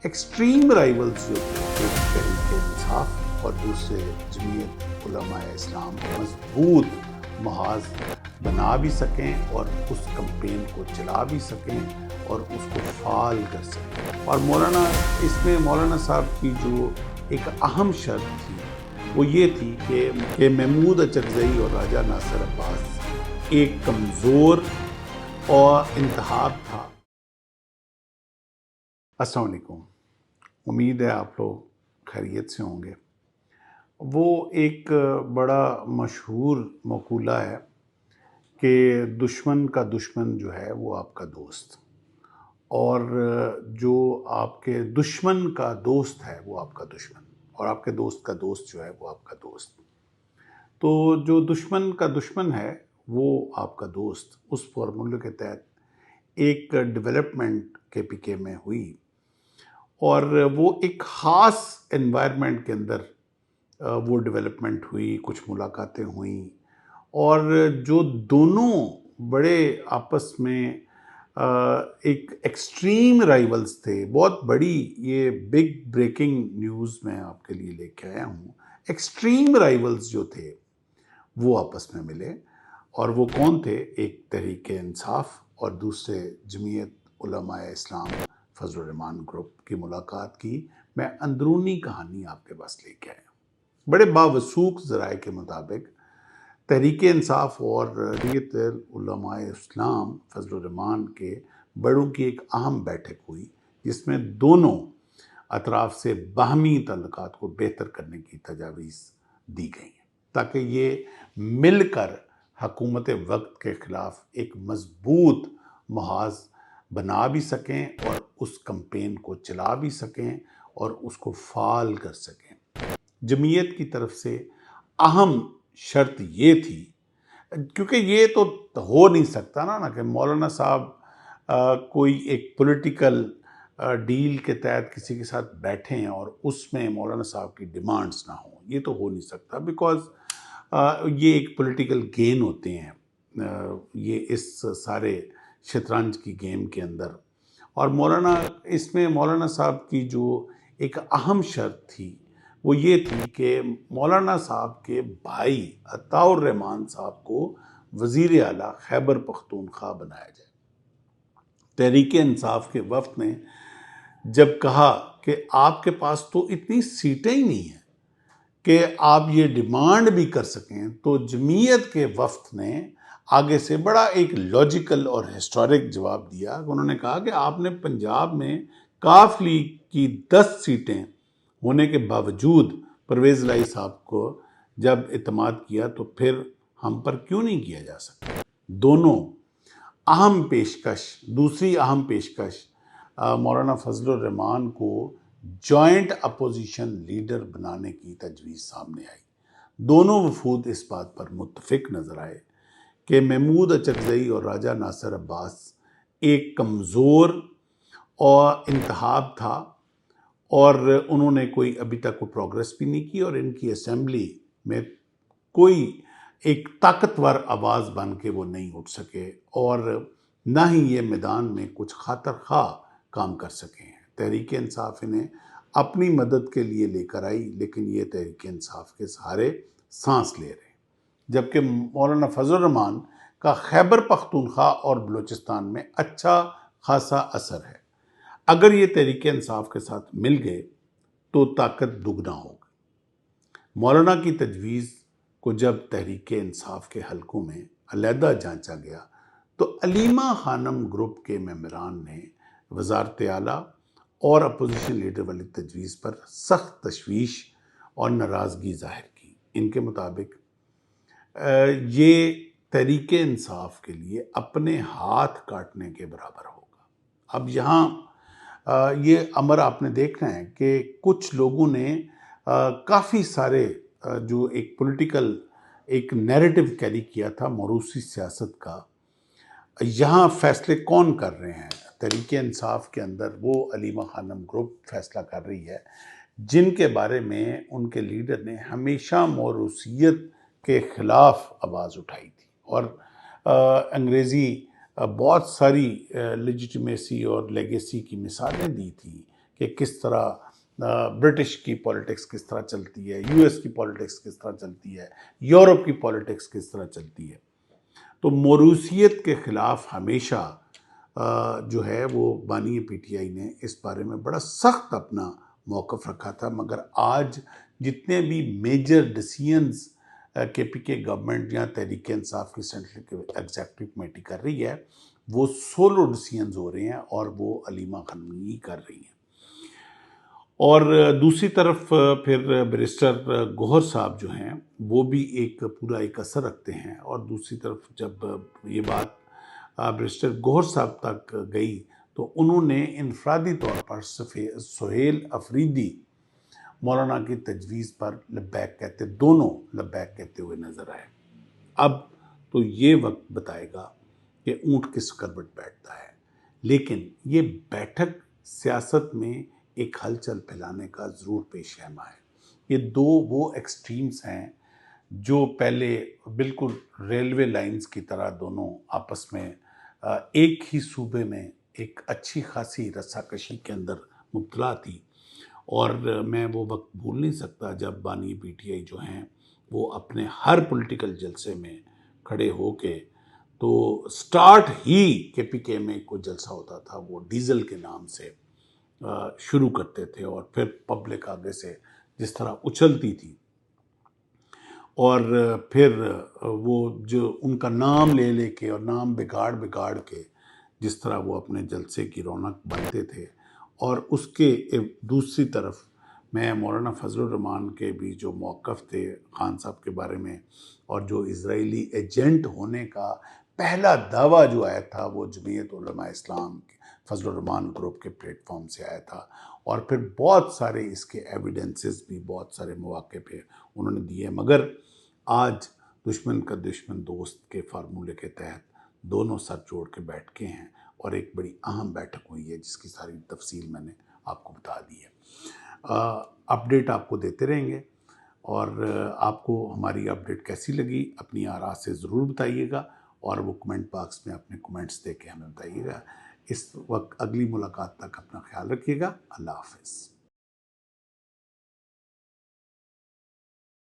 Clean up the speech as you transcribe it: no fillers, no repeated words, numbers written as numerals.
Extreme rivals جو تھے، ایک تحریک انصاف اور دوسرے جمعیت علماء اسلام مضبوط محاذ بنا بھی سکیں اور اس کمپین کو چلا بھی سکیں اور اس کو فعال کر سکیں. اور اس میں مولانا صاحب کی جو ایک اہم شرط تھی وہ یہ تھی کہ محمود اچکزئی اور راجہ ناصر عباس ایک کمزور اور انتخاب تھا. السلام علیکم، امید ہے آپ لوگ خیریت سے ہوں گے. وہ ایک بڑا مشہور مقولہ ہے کہ دشمن کا دشمن جو ہے وہ آپ کا دوست، اور جو آپ کے دشمن کا دوست ہے وہ آپ کا دشمن، اور آپ کے دوست کا دوست جو ہے وہ آپ کا دوست. تو جو دشمن کا دشمن ہے وہ آپ کا دوست، اس فارمولے کے تحت ایک ڈیولپمنٹ کے پی کے میں ہوئی، اور وہ ایک خاص انوائرمنٹ کے اندر وہ ڈیولپمنٹ ہوئی، کچھ ملاقاتیں ہوئیں، اور جو دونوں بڑے آپس میں ایک ایکسٹریم رائیولز تھے. بہت بڑی یہ بگ بریکنگ نیوز میں آپ کے لیے لے کے آیا ہوں. ایکسٹریم رائیولز جو تھے وہ آپس میں ملے، اور وہ کون تھے؟ ایک تحریک انصاف اور دوسرے جمعیت علماء اسلام فضل الرحمان گروپ کی ملاقات کی. میں اندرونی کہانی آپ کے پاس لے کے آیا. بڑے باوثوق ذرائع کے مطابق تحریک انصاف اور جمعیت علماء اسلام فضل الرحمان کے بڑوں کی ایک اہم بیٹھک ہوئی، جس میں دونوں اطراف سے باہمی تعلقات کو بہتر کرنے کی تجاویز دی گئی تاکہ یہ مل کر حکومت وقت کے خلاف ایک مضبوط محاذ بنا بھی سکیں اور اس کمپین کو چلا بھی سکیں اور اس کو فعال کر سکیں. جمعیت کی طرف سے اہم شرط یہ تھی، کیونکہ یہ تو ہو نہیں سکتا نا کہ مولانا صاحب کوئی ایک پولیٹیکل ڈیل کے تحت کسی کے ساتھ بیٹھیں اور اس میں مولانا صاحب کی ڈیمانڈز نہ ہوں. یہ تو ہو نہیں سکتا، بیکاز یہ ایک پولیٹیکل گین ہوتے ہیں یہ اس سارے شطرنج کی گیم کے اندر. اور اس میں مولانا صاحب کی جو ایک اہم شرط تھی وہ یہ تھی کہ مولانا صاحب کے بھائی عطاء الرحمان صاحب کو وزیر اعلیٰ خیبر پختونخوا بنایا جائے. تحریک انصاف کے وفد نے جب کہا کہ آپ کے پاس تو اتنی سیٹیں ہی نہیں ہیں کہ آپ یہ ڈیمانڈ بھی کر سکیں، تو جمعیت کے وفد نے آگے سے بڑا ایک لاجیکل اور ہسٹورک جواب دیا. انہوں نے کہا کہ آپ نے پنجاب میں کاف لیگ کی 10 سیٹیں ہونے کے باوجود پرویز الہی صاحب کو جب اعتماد کیا تو پھر ہم پر کیوں نہیں کیا جا سکتا. دونوں اہم پیشکش، دوسری اہم پیشکش مولانا فضل الرحمان کو جوائنٹ اپوزیشن لیڈر بنانے کی تجویز سامنے آئی. دونوں وفود اس بات پر متفق نظر آئے کہ محمود اچکزئی اور راجہ ناصر عباس ایک کمزور اور انتخاب تھا، اور انہوں نے کوئی ابھی تک کوئی پروگریس بھی نہیں کی، اور ان کی اسمبلی میں کوئی ایک طاقتور آواز بن کے وہ نہیں اٹھ سکے، اور نہ ہی یہ میدان میں کچھ خاطر خواہ کام کر سکے ہیں. تحریک انصاف انہیں اپنی مدد کے لیے لے کر آئی، لیکن یہ تحریک انصاف کے سہارے سانس لے رہے، جبکہ مولانا فضل الرحمان کا خیبر پختونخوا اور بلوچستان میں اچھا خاصا اثر ہے. اگر یہ تحریک انصاف کے ساتھ مل گئے تو طاقت دگنا ہوگی. مولانا کی تجویز کو جب تحریک انصاف کے حلقوں میں علیحدہ جانچا گیا تو علیمہ خانم گروپ کے ممبران نے وزارت اعلیٰ اور اپوزیشن لیڈر والی تجویز پر سخت تشویش اور ناراضگی ظاہر کی. ان کے مطابق یہ تحریک انصاف کے لیے اپنے ہاتھ کاٹنے کے برابر ہوگا. اب یہاں یہ امر آپ نے دیکھنا ہے کہ کچھ لوگوں نے کافی سارے جو ایک پولیٹیکل ایک نیریٹو کیری کیا تھا موروثی سیاست کا، یہاں فیصلے کون کر رہے ہیں؟ تحریک انصاف کے اندر وہ علیمہ خانم گروپ فیصلہ کر رہی ہے، جن کے بارے میں ان کے لیڈر نے ہمیشہ موروثیت کے خلاف آواز اٹھائی تھی، اور انگریزی بہت ساری لیجیٹیمیسی اور لیگیسی کی مثالیں دی تھی کہ کس طرح برٹش کی پالیٹکس کس طرح چلتی ہے، یو ایس کی پالیٹکس کس طرح چلتی ہے، یورپ کی پالیٹکس کس طرح چلتی ہے۔ تو موروثیت کے خلاف ہمیشہ جو ہے وہ بانی پی ٹی آئی نے اس بارے میں بڑا سخت اپنا موقف رکھا تھا، مگر آج جتنے بھی میجر ڈیسیژنز کے پی کے گورنمنٹ یا تحریک انصاف کی سینٹرل ایگزیکٹو کمیٹی کر رہی ہے، وہ سولو ڈیسیژنز ہو رہے ہیں اور وہ علیمہ خانمی کر رہی ہیں۔ اور دوسری طرف پھر بیرسٹر گوہر صاحب جو ہیں وہ بھی پورا ایک اثر رکھتے ہیں، اور دوسری طرف جب یہ بات بیرسٹر گوہر صاحب تک گئی تو انہوں نے انفرادی طور پر سہیل افریدی مولانا کی تجویز پر لبیک کہتے، دونوں لبیک کہتے ہوئے نظر آئے۔ اب تو یہ وقت بتائے گا کہ اونٹ کس کروٹ بیٹھتا ہے، لیکن یہ بیٹھک سیاست میں ایک ہلچل پھیلانے کا ضرور پیش خیمہ ہے۔ یہ دو وہ ایکسٹریمز ہیں جو پہلے بالکل ریلوے لائنز کی طرح دونوں آپس میں ایک ہی صوبے میں ایک اچھی خاصی رسا کشی کے اندر مبتلا تھی، اور میں وہ وقت بھول نہیں سکتا جب بانی پی ٹی آئی جو ہیں وہ اپنے ہر پولیٹیکل جلسے میں کھڑے ہو کے، تو سٹارٹ ہی کے پی کے میں کوئی جلسہ ہوتا تھا وہ ڈیزل کے نام سے شروع کرتے تھے، اور پھر پبلک آگے سے جس طرح اچھلتی تھی، اور پھر وہ جو ان کا نام لے لے کے اور نام بگاڑ بگاڑ کے جس طرح وہ اپنے جلسے کی رونق بنتے تھے۔ اور اس کے دوسری طرف میں مولانا فضل الرحمان کے بھی جو موقف تھے خان صاحب کے بارے میں، اور جو اسرائیلی ایجنٹ ہونے کا پہلا دعویٰ جو آیا تھا وہ جمعیت علماء اسلام فضل الرحمان گروپ کے پلیٹ فارم سے آیا تھا، اور پھر بہت سارے اس کے ایویڈنسز بھی بہت سارے مواقع پہ انہوں نے دیے، مگر آج دشمن کا دشمن دوست کے فارمولے کے تحت دونوں سر جوڑ کے بیٹھ کے ہیں، اور ایک بڑی اہم بیٹھک ہوئی ہے جس کی ساری تفصیل میں نے آپ کو بتا دی ہے۔ اپڈیٹ آپ کو دیتے رہیں گے، اور آپ کو ہماری اپڈیٹ کیسی لگی اپنی آراء سے ضرور بتائیے گا، اور وہ کمنٹ باکس میں اپنے کمنٹس دے کے ہمیں بتائیے گا۔ اس وقت اگلی ملاقات تک اپنا خیال رکھیے گا۔ اللہ حافظ۔